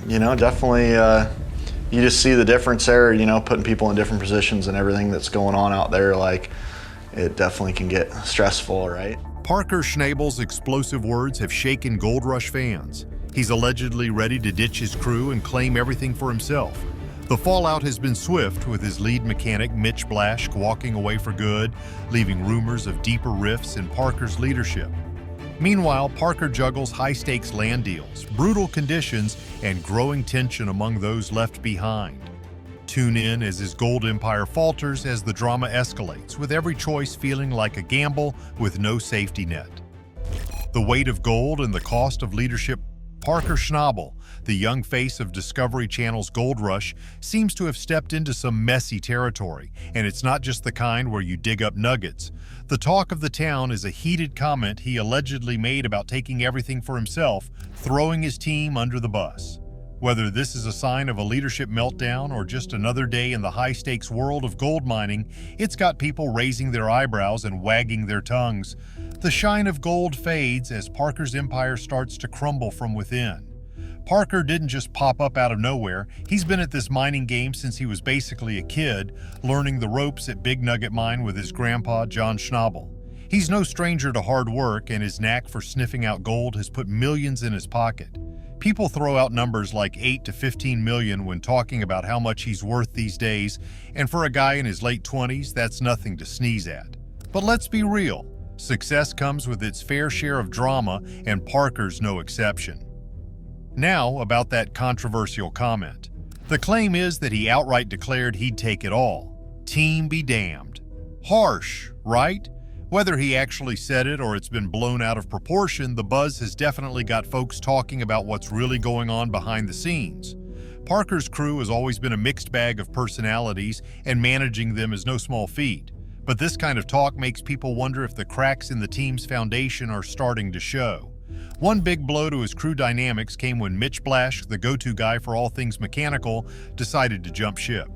Definitely, you just see the difference there, putting people in different positions and everything that's going on out there. Like, it definitely can get stressful, right? Parker Schnabel's explosive words have shaken Gold Rush fans. He's allegedly ready to ditch his crew and claim everything for himself. The fallout has been swift, with his lead mechanic Mitch Blash walking away for good, leaving rumors of deeper rifts in Parker's leadership. Meanwhile, Parker juggles high-stakes land deals, brutal conditions, and growing tension among those left behind. Tune in as his gold empire falters as the drama escalates, with every choice feeling like a gamble with no safety net. The weight of gold and the cost of leadership. Parker Schnabel, the young face of Discovery Channel's Gold Rush, seems to have stepped into some messy territory, and it's not just the kind where you dig up nuggets. The talk of the town is a heated comment he allegedly made about taking everything for himself, throwing his team under the bus. Whether this is a sign of a leadership meltdown or just another day in the high-stakes world of gold mining, it's got people raising their eyebrows and wagging their tongues. The shine of gold fades as Parker's empire starts to crumble from within. Parker didn't just pop up out of nowhere. He's been at this mining game since he was basically a kid, learning the ropes at Big Nugget Mine with his grandpa, John Schnabel. He's no stranger to hard work, and his knack for sniffing out gold has put millions in his pocket. People throw out numbers like 8 to 15 million when talking about how much he's worth these days, and for a guy in his late 20s, that's nothing to sneeze at. But let's be real. Success comes with its fair share of drama, and Parker's no exception. Now, about that controversial comment. The claim is that he outright declared he'd take it all. Team be damned. Harsh, right? Whether he actually said it or it's been blown out of proportion, the buzz has definitely got folks talking about what's really going on behind the scenes. Parker's crew has always been a mixed bag of personalities, and managing them is no small feat. But this kind of talk makes people wonder if the cracks in the team's foundation are starting to show. One big blow to his crew dynamics came when Mitch Blash, the go-to guy for all things mechanical, decided to jump ship.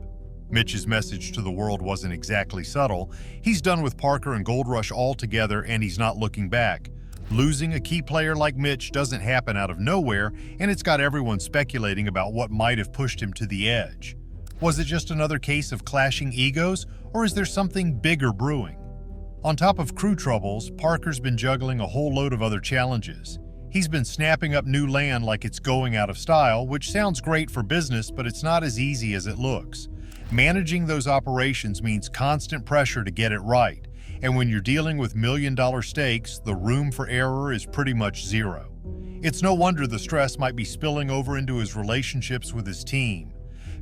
Mitch's message to the world wasn't exactly subtle. He's done with Parker and Gold Rush altogether, and he's not looking back. Losing a key player like Mitch doesn't happen out of nowhere, and it's got everyone speculating about what might have pushed him to the edge. Was it just another case of clashing egos, or is there something bigger brewing? On top of crew troubles, Parker's been juggling a whole load of other challenges. He's been snapping up new land like it's going out of style, which sounds great for business, but it's not as easy as it looks. Managing those operations means constant pressure to get it right, and when you're dealing with million-dollar stakes, the room for error is pretty much zero. It's no wonder the stress might be spilling over into his relationships with his team.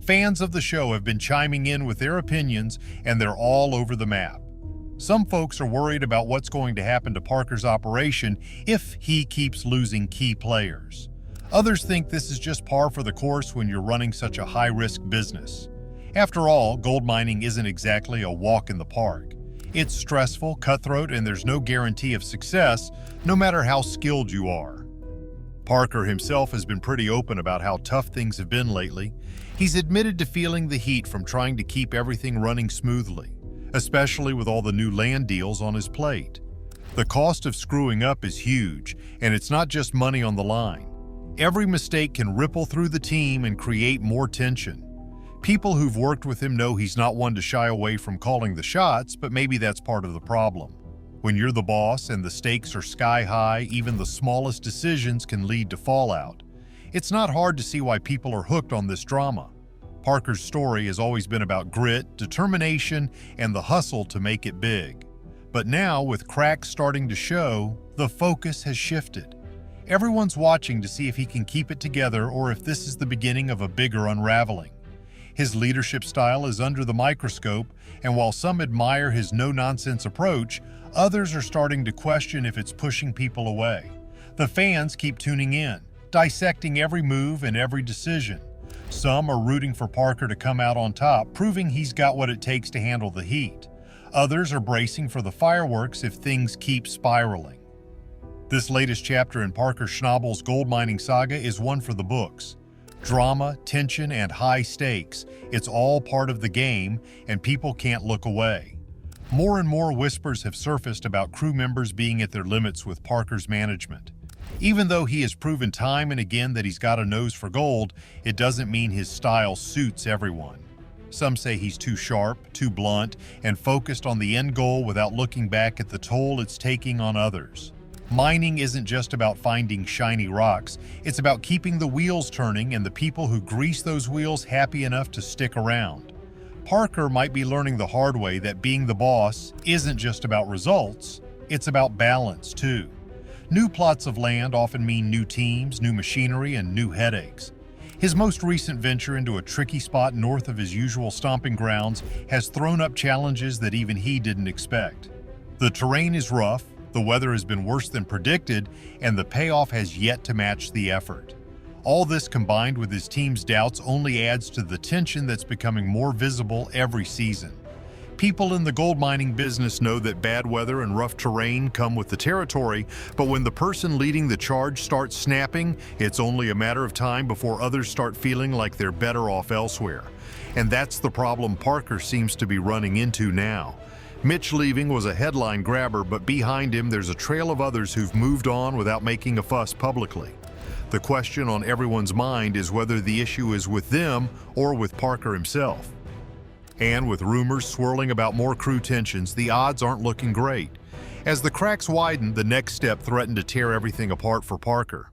Fans of the show have been chiming in with their opinions, and they're all over the map. Some folks are worried about what's going to happen to Parker's operation if he keeps losing key players. Others think this is just par for the course when you're running such a high-risk business. After all, gold mining isn't exactly a walk in the park. It's stressful, cutthroat, and there's no guarantee of success, no matter how skilled you are. Parker himself has been pretty open about how tough things have been lately. He's admitted to feeling the heat from trying to keep everything running smoothly, especially with all the new land deals on his plate. The cost of screwing up is huge, and it's not just money on the line. Every mistake can ripple through the team and create more tension. People who've worked with him know he's not one to shy away from calling the shots, but maybe that's part of the problem. When you're the boss and the stakes are sky high, even the smallest decisions can lead to fallout. It's not hard to see why people are hooked on this drama. Parker's story has always been about grit, determination, and the hustle to make it big. But now, with cracks starting to show, the focus has shifted. Everyone's watching to see if he can keep it together or if this is the beginning of a bigger unraveling. His leadership style is under the microscope, and while some admire his no-nonsense approach, others are starting to question if it's pushing people away. The fans keep tuning in, dissecting every move and every decision. Some are rooting for Parker to come out on top, proving he's got what it takes to handle the heat. Others are bracing for the fireworks if things keep spiraling. This latest chapter in Parker Schnabel's gold mining saga is one for the books. Drama, tension, and high stakes, it's all part of the game, and people can't look away. More and more whispers have surfaced about crew members being at their limits with Parker's management. Even though he has proven time and again that he's got a nose for gold, it doesn't mean his style suits everyone. Some say he's too sharp, too blunt, and focused on the end goal without looking back at the toll it's taking on others. Mining isn't just about finding shiny rocks, it's about keeping the wheels turning and the people who grease those wheels happy enough to stick around. Parker might be learning the hard way that being the boss isn't just about results, it's about balance too. New plots of land often mean new teams, new machinery, and new headaches. His most recent venture into a tricky spot north of his usual stomping grounds has thrown up challenges that even he didn't expect. The terrain is rough, the weather has been worse than predicted, and the payoff has yet to match the effort. All this combined with his team's doubts only adds to the tension that's becoming more visible every season. People in the gold mining business know that bad weather and rough terrain come with the territory, but when the person leading the charge starts snapping, it's only a matter of time before others start feeling like they're better off elsewhere. And that's the problem Parker seems to be running into now. Mitch leaving was a headline grabber, but behind him there's a trail of others who've moved on without making a fuss publicly. The question on everyone's mind is whether the issue is with them or with Parker himself. And with rumors swirling about more crew tensions, the odds aren't looking great. As the cracks widen, the next step threatened to tear everything apart for Parker.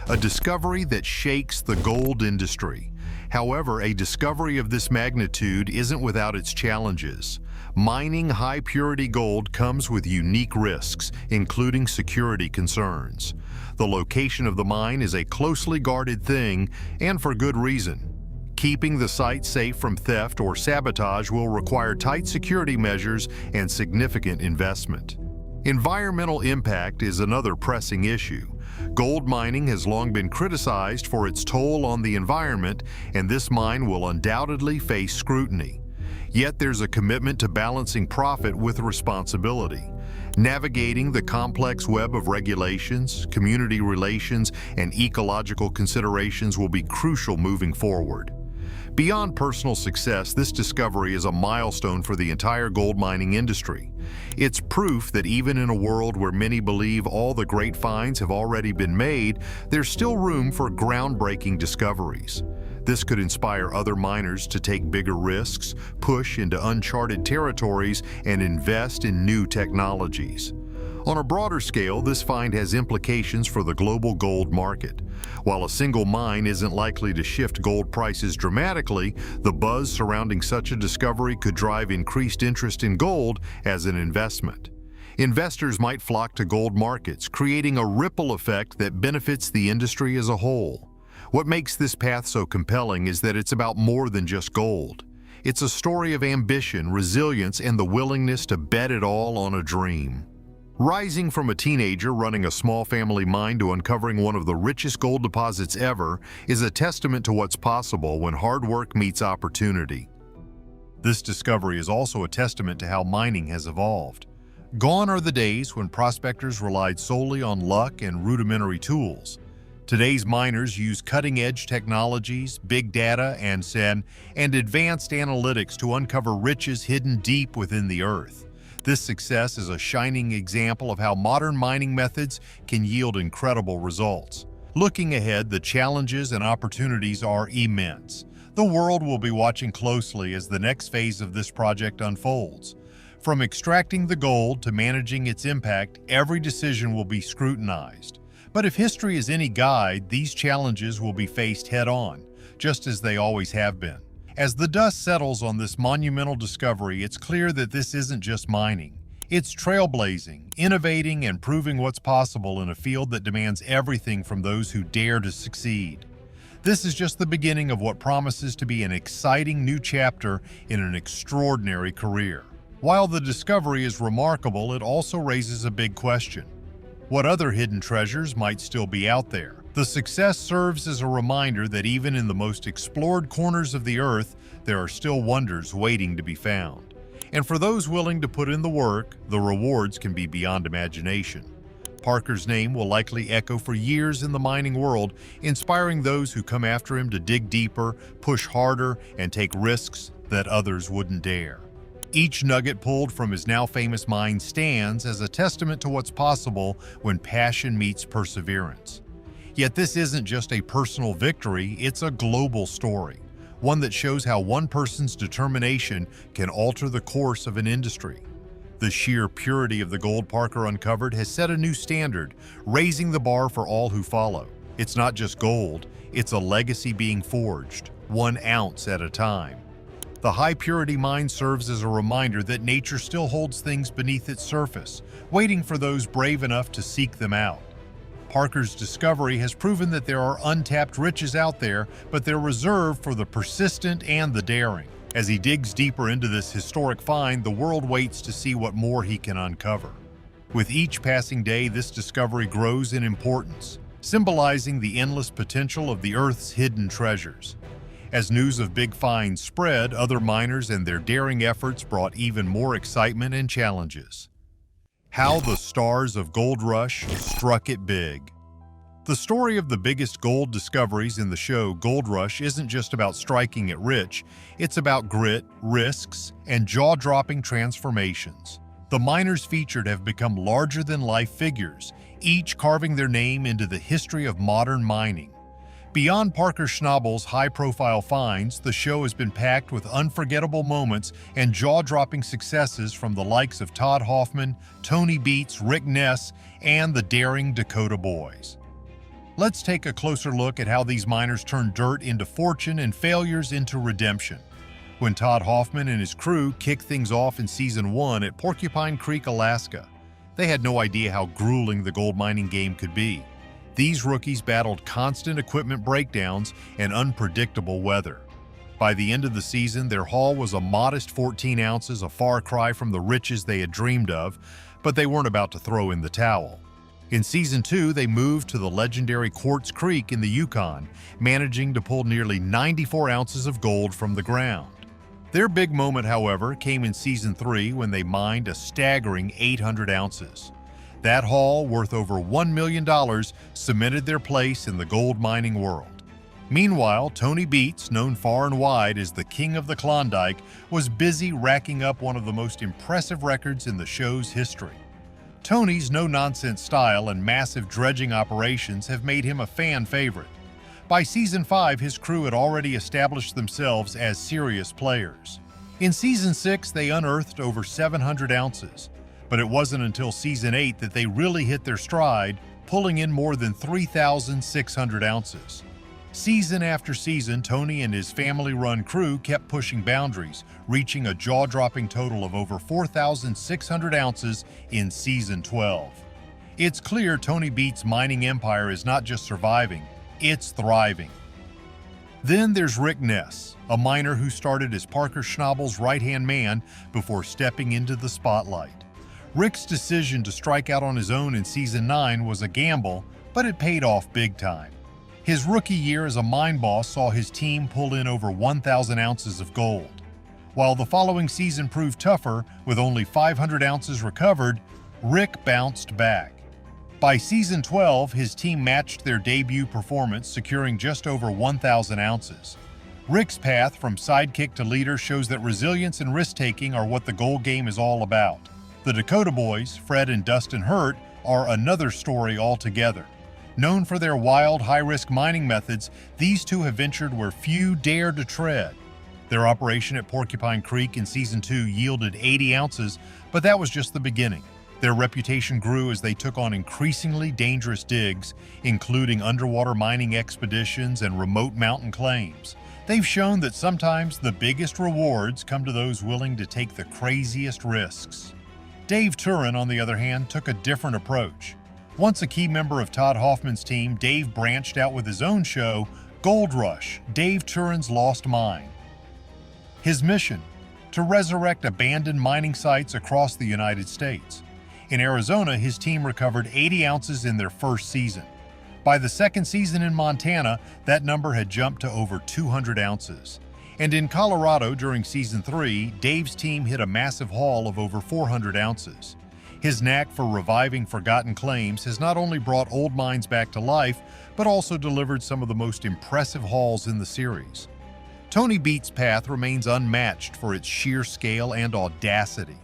A discovery that shakes the gold industry. However, a discovery of this magnitude isn't without its challenges. Mining high-purity gold comes with unique risks, including security concerns. The location of the mine is a closely guarded thing, and for good reason. Keeping the site safe from theft or sabotage will require tight security measures and significant investment. Environmental impact is another pressing issue. Gold mining has long been criticized for its toll on the environment, and this mine will undoubtedly face scrutiny. Yet there's a commitment to balancing profit with responsibility. Navigating the complex web of regulations, community relations, and ecological considerations will be crucial moving forward. Beyond personal success, this discovery is a milestone for the entire gold mining industry. It's proof that even in a world where many believe all the great finds have already been made, there's still room for groundbreaking discoveries. This could inspire other miners to take bigger risks, push into uncharted territories, and invest in new technologies. On a broader scale, this find has implications for the global gold market. While a single mine isn't likely to shift gold prices dramatically, the buzz surrounding such a discovery could drive increased interest in gold as an investment. Investors might flock to gold markets, creating a ripple effect that benefits the industry as a whole. What makes this path so compelling is that it's about more than just gold. It's a story of ambition, resilience, and the willingness to bet it all on a dream. Rising from a teenager running a small family mine to uncovering one of the richest gold deposits ever is a testament to what's possible when hard work meets opportunity. This discovery is also a testament to how mining has evolved. Gone are the days when prospectors relied solely on luck and rudimentary tools. Today's miners use cutting-edge technologies, big data, and advanced analytics to uncover riches hidden deep within the earth. This success is a shining example of how modern mining methods can yield incredible results. Looking ahead, the challenges and opportunities are immense. The world will be watching closely as the next phase of this project unfolds. From extracting the gold to managing its impact, every decision will be scrutinized. But if history is any guide, these challenges will be faced head-on, just as they always have been. As the dust settles on this monumental discovery, it's clear that this isn't just mining. It's trailblazing, innovating, and proving what's possible in a field that demands everything from those who dare to succeed. This is just the beginning of what promises to be an exciting new chapter in an extraordinary career. While the discovery is remarkable, it also raises a big question. What other hidden treasures might still be out there? The success serves as a reminder that even in the most explored corners of the earth, there are still wonders waiting to be found. And for those willing to put in the work, the rewards can be beyond imagination. Parker's name will likely echo for years in the mining world, inspiring those who come after him to dig deeper, push harder, and take risks that others wouldn't dare. Each nugget pulled from his now famous mine stands as a testament to what's possible when passion meets perseverance. Yet this isn't just a personal victory, it's a global story, one that shows how one person's determination can alter the course of an industry. The sheer purity of the gold Parker uncovered has set a new standard, raising the bar for all who follow. It's not just gold, it's a legacy being forged, 1 ounce at a time. The high-purity mine serves as a reminder that nature still holds things beneath its surface, waiting for those brave enough to seek them out. Parker's discovery has proven that there are untapped riches out there, but they're reserved for the persistent and the daring. As he digs deeper into this historic find, the world waits to see what more he can uncover. With each passing day, this discovery grows in importance, symbolizing the endless potential of the Earth's hidden treasures. As news of big finds spread, other miners and their daring efforts brought even more excitement and challenges. How the stars of Gold Rush struck it big. The story of the biggest gold discoveries in the show Gold Rush isn't just about striking it rich, it's about grit, risks, and jaw-dropping transformations. The miners featured have become larger-than-life figures, each carving their name into the history of modern mining. Beyond Parker Schnabel's high-profile finds, the show has been packed with unforgettable moments and jaw-dropping successes from the likes of Todd Hoffman, Tony Beats, Rick Ness, and the daring Dakota Boys. Let's take a closer look at how these miners turned dirt into fortune and failures into redemption. When Todd Hoffman and his crew kicked things off in Season 1 at Porcupine Creek, Alaska, they had no idea how grueling the gold mining game could be. These rookies battled constant equipment breakdowns and unpredictable weather. By the end of the season, their haul was a modest 14 ounces, a far cry from the riches they had dreamed of, but they weren't about to throw in the towel. In Season 2, they moved to the legendary Quartz Creek in the Yukon, managing to pull nearly 94 ounces of gold from the ground. Their big moment, however, came in Season 3 when they mined a staggering 800 ounces. That haul, worth over $1 million, cemented their place in the gold mining world. Meanwhile, Tony Beats, known far and wide as the King of the Klondike, was busy racking up one of the most impressive records in the show's history. Tony's no-nonsense style and massive dredging operations have made him a fan favorite. By Season 5, his crew had already established themselves as serious players. In Season 6, they unearthed over 700 ounces. But it wasn't until Season 8 that they really hit their stride, pulling in more than 3,600 ounces. Season after season, Tony and his family-run crew kept pushing boundaries, reaching a jaw-dropping total of over 4,600 ounces in Season 12. It's clear Tony Beats' mining empire is not just surviving, it's thriving. Then there's Rick Ness, a miner who started as Parker Schnabel's right-hand man before stepping into the spotlight. Rick's decision to strike out on his own in Season 9 was a gamble, but it paid off big time. His rookie year as a mine boss saw his team pull in over 1,000 ounces of gold. While the following season proved tougher, with only 500 ounces recovered, Rick bounced back. By Season 12, his team matched their debut performance, securing just over 1,000 ounces. Rick's path from sidekick to leader shows that resilience and risk-taking are what the gold game is all about. The Dakota Boys, Fred and Dustin Hurt, are another story altogether. Known for their wild, high-risk mining methods, these two have ventured where few dare to tread. Their operation at Porcupine Creek in Season 2 yielded 80 ounces, but that was just the beginning. Their reputation grew as they took on increasingly dangerous digs, including underwater mining expeditions and remote mountain claims. They've shown that sometimes the biggest rewards come to those willing to take the craziest risks. Dave Turin, on the other hand, took a different approach. Once a key member of Todd Hoffman's team, Dave branched out with his own show, Gold Rush, Dave Turin's Lost Mine. His mission? To resurrect abandoned mining sites across the United States. In Arizona, his team recovered 80 ounces in their first season. By the second season in Montana, that number had jumped to over 200 ounces. And in Colorado during Season 3, Dave's team hit a massive haul of over 400 ounces. His knack for reviving forgotten claims has not only brought old mines back to life, but also delivered some of the most impressive hauls in the series. Tony Beats' path remains unmatched for its sheer scale and audacity.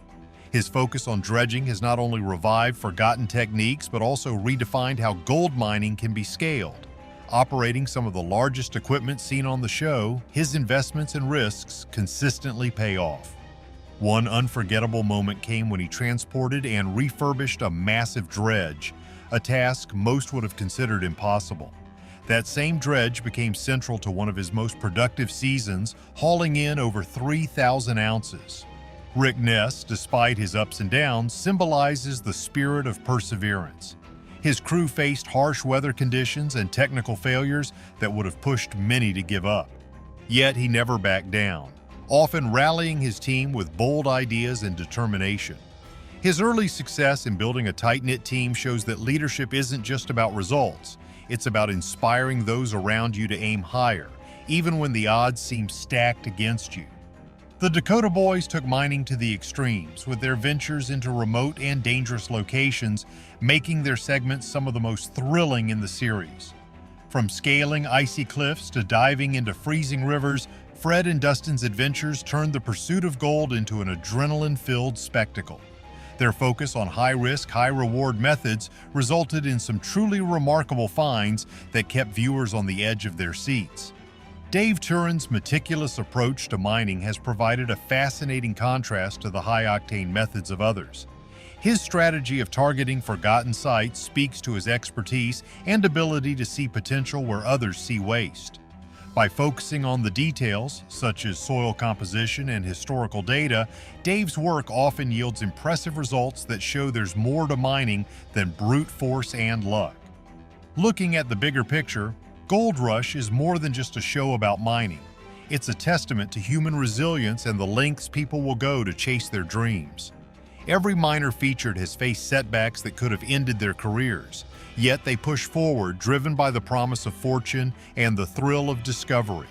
His focus on dredging has not only revived forgotten techniques, but also redefined how gold mining can be scaled. Operating some of the largest equipment seen on the show, his investments and risks consistently pay off. One unforgettable moment came when he transported and refurbished a massive dredge, a task most would have considered impossible. That same dredge became central to one of his most productive seasons, hauling in over 3,000 ounces. Rick Ness, despite his ups and downs, symbolizes the spirit of perseverance. His crew faced harsh weather conditions and technical failures that would have pushed many to give up. Yet he never backed down, often rallying his team with bold ideas and determination. His early success in building a tight-knit team shows that leadership isn't just about results. It's about inspiring those around you to aim higher, even when the odds seem stacked against you. The Dakota Boys took mining to the extremes, with their ventures into remote and dangerous locations, making their segments some of the most thrilling in the series. From scaling icy cliffs to diving into freezing rivers, Fred and Dustin's adventures turned the pursuit of gold into an adrenaline-filled spectacle. Their focus on high-risk, high-reward methods resulted in some truly remarkable finds that kept viewers on the edge of their seats. Dave Turin's meticulous approach to mining has provided a fascinating contrast to the high-octane methods of others. His strategy of targeting forgotten sites speaks to his expertise and ability to see potential where others see waste. By focusing on the details, such as soil composition and historical data, Dave's work often yields impressive results that show there's more to mining than brute force and luck. Looking at the bigger picture, Gold Rush is more than just a show about mining. It's a testament to human resilience and the lengths people will go to chase their dreams. Every miner featured has faced setbacks that could have ended their careers, yet they push forward, driven by the promise of fortune and the thrill of discovery.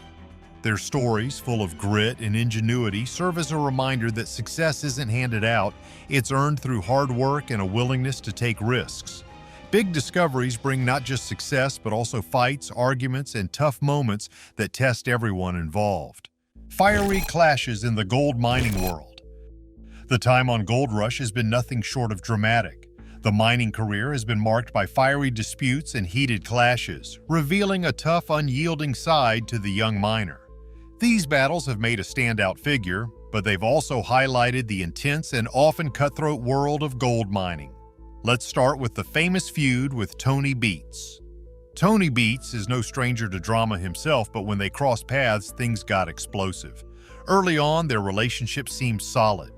Their stories, full of grit and ingenuity, serve as a reminder that success isn't handed out, it's earned through hard work and a willingness to take risks. Big discoveries bring not just success, but also fights, arguments, and tough moments that test everyone involved. Fiery clashes in the gold mining world. The time on Gold Rush has been nothing short of dramatic. The mining career has been marked by fiery disputes and heated clashes, revealing a tough, unyielding side to the young miner. These battles have made a standout figure, but they've also highlighted the intense and often cutthroat world of gold mining. Let's start with the famous feud with Tony Beats. Tony Beats is no stranger to drama himself, but when they crossed paths, things got explosive. Early on, their relationship seemed solid.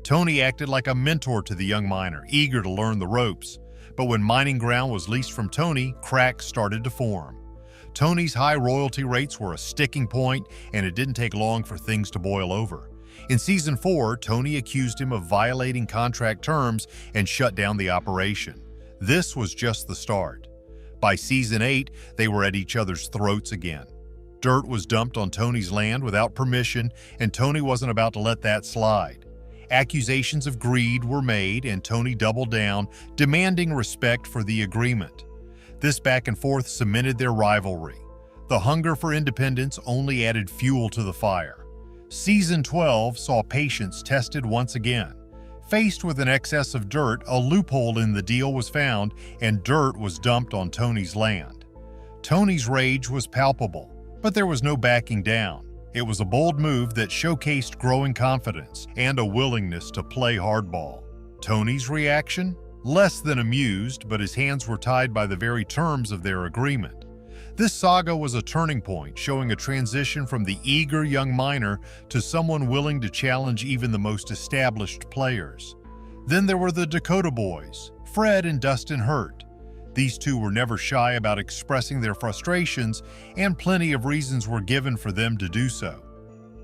Tony acted like a mentor to the young miner, eager to learn the ropes. But when mining ground was leased from Tony, cracks started to form. Tony's high royalty rates were a sticking point, and it didn't take long for things to boil over. In Season 4, Tony accused him of violating contract terms and shut down the operation. This was just the start. By Season 8, they were at each other's throats again. Dirt was dumped on Tony's land without permission, and Tony wasn't about to let that slide. Accusations of greed were made, and Tony doubled down, demanding respect for the agreement. This back and forth cemented their rivalry. The hunger for independence only added fuel to the fire. Season 12 saw patience tested once again. Faced with an excess of dirt, a loophole in the deal was found, and dirt was dumped on Tony's land. Tony's rage was palpable, but there was no backing down. It was a bold move that showcased growing confidence and a willingness to play hardball. Tony's reaction? Less than amused, but his hands were tied by the very terms of their agreement. This saga was a turning point, showing a transition from the eager young miner to someone willing to challenge even the most established players. Then there were the Dakota Boys, Fred and Dustin Hurt. These two were never shy about expressing their frustrations, and plenty of reasons were given for them to do so.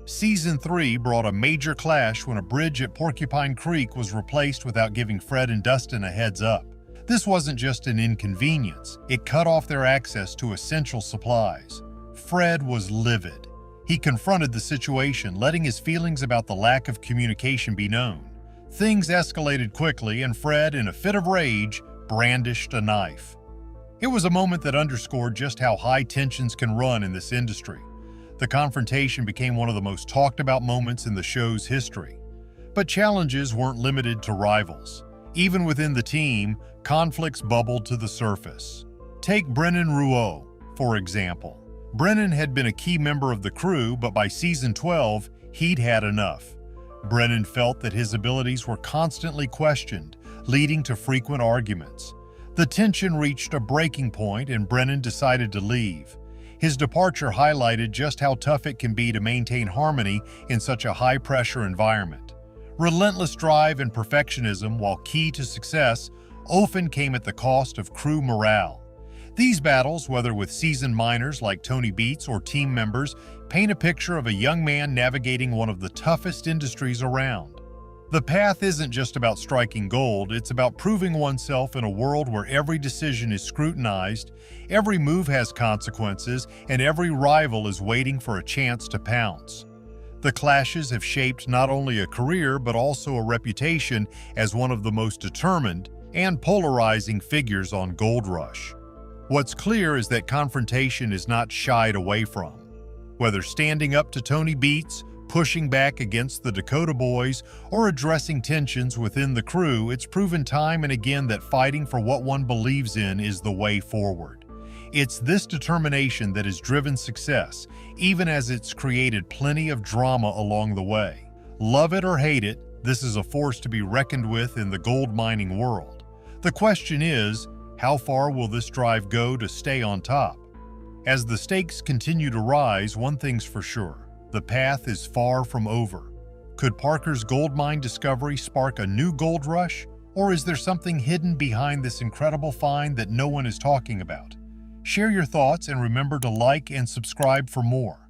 Season 3 brought a major clash when a bridge at Porcupine Creek was replaced without giving Fred and Dustin a heads up. This wasn't just an inconvenience, it cut off their access to essential supplies. Fred was livid. He confronted the situation, letting his feelings about the lack of communication be known. Things escalated quickly, and Fred, in a fit of rage, brandished a knife. It was a moment that underscored just how high tensions can run in this industry. The confrontation became one of the most talked about moments in the show's history. But challenges weren't limited to rivals. Even within the team, conflicts bubbled to the surface. Take Brennan Rouault, for example. Brennan had been a key member of the crew, but by season 12, he'd had enough. Brennan felt that his abilities were constantly questioned, leading to frequent arguments. The tension reached a breaking point and Brennan decided to leave. His departure highlighted just how tough it can be to maintain harmony in such a high-pressure environment. Relentless drive and perfectionism, while key to success, often came at the cost of crew morale. These battles, whether with seasoned miners like Tony Beets or team members, paint a picture of a young man navigating one of the toughest industries around. The path isn't just about striking gold, it's about proving oneself in a world where every decision is scrutinized, every move has consequences, and every rival is waiting for a chance to pounce. The clashes have shaped not only a career but also a reputation as one of the most determined and polarizing figures on Gold Rush. What's clear is that confrontation is not shied away from. Whether standing up to Tony Beets, pushing back against the Dakota Boys, or addressing tensions within the crew, it's proven time and again that fighting for what one believes in is the way forward. It's this determination that has driven success, even as it's created plenty of drama along the way. Love it or hate it, this is a force to be reckoned with in the gold mining world. The question is, how far will this drive go to stay on top? As the stakes continue to rise, one thing's for sure. The path is far from over. Could Parker's gold mine discovery spark a new gold rush? Or is there something hidden behind this incredible find that no one is talking about? Share your thoughts and remember to like and subscribe for more.